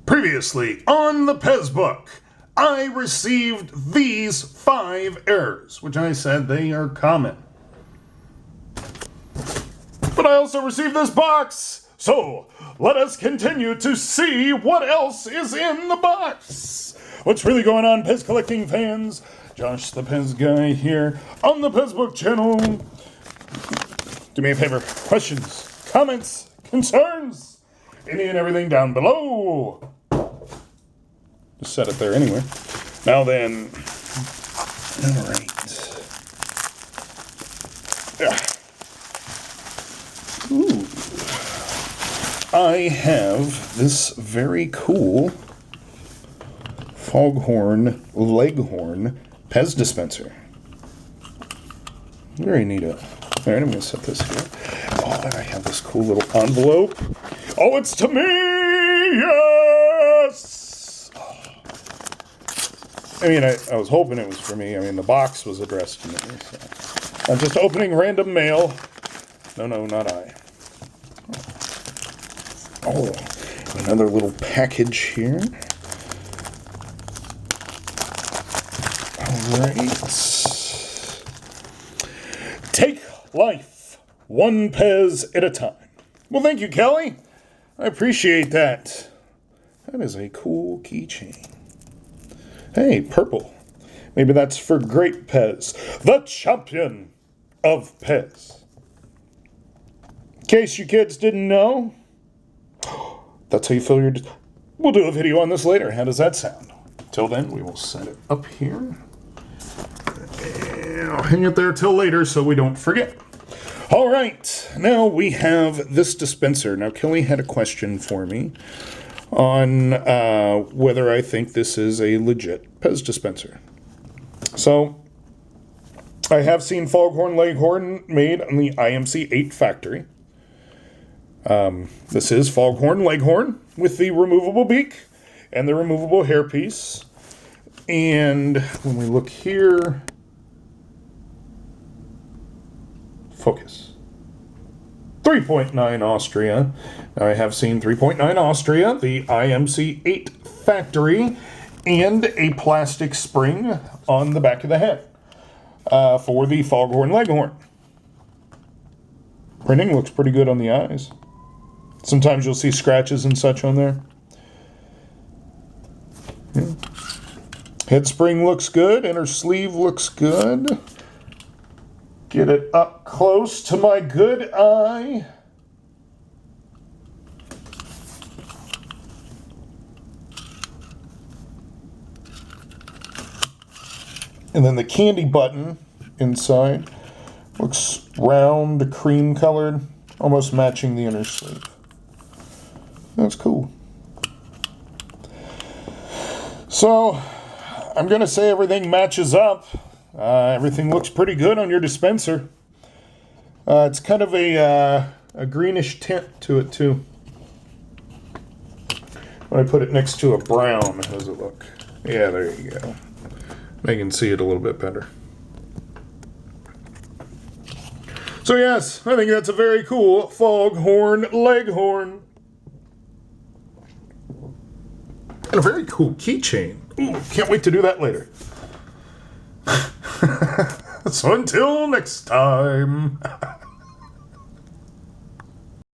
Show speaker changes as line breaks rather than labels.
Previously on the PEZ book, I received these 5 errors, which I said they are common. But I also received this box, so let us continue to see what else is in the box. What's really going on, PEZ collecting fans? Josh the PEZ guy here on the PEZ book channel. Do me a favor, questions, comments, concerns, any and everything down below. Just set it there anyway. Now then, all right. Ooh. I have this very cool Foghorn Leghorn PEZ dispenser. Very neat. All right, I'm going to set this here. Oh, and I have this cool little envelope. Oh, it's to me! Yes! Oh. I mean, I was hoping it was for me. I mean, the box was addressed to me. So. I'm just opening random mail. No, not I. Oh, another little package here. All right. Take life one PEZ at a time. Well, thank you, Kelly. I appreciate that. That is a cool keychain. Hey, purple. Maybe that's for Great PEZ, the champion of PEZ. In case you kids didn't know, that's how you fill your... We'll do a video on this later. How does that sound? Till then, we will set it up here. And I'll hang it there till later so we don't forget. All right, now we have this dispenser. Now, Kelly had a question for me on whether I think this is a legit PEZ dispenser. So, I have seen Foghorn Leghorn made on the IMC 8 factory. This is Foghorn Leghorn with the removable beak and the removable hairpiece. And when we look here, focus. 3.9 Austria. Now I have seen 3.9 Austria, the IMC 8 factory, and a plastic spring on the back of the head for the Foghorn Leghorn. Printing looks pretty good on the eyes. Sometimes you'll see scratches and such on there. Yeah. Head spring looks good. Inner sleeve looks good. Get it up close to my good eye. And then the candy button inside looks round, cream colored, almost matching the inner sleeve. That's cool. So, I'm going to say everything matches up. Everything looks pretty good on your dispenser. It's kind of a greenish tint to it, too. When I put it next to a brown, how does it look? Yeah, there you go. I can see it a little bit better. So yes, I think that's a very cool Foghorn Leghorn. And a very cool keychain. Ooh, can't wait to do that later. So until next time.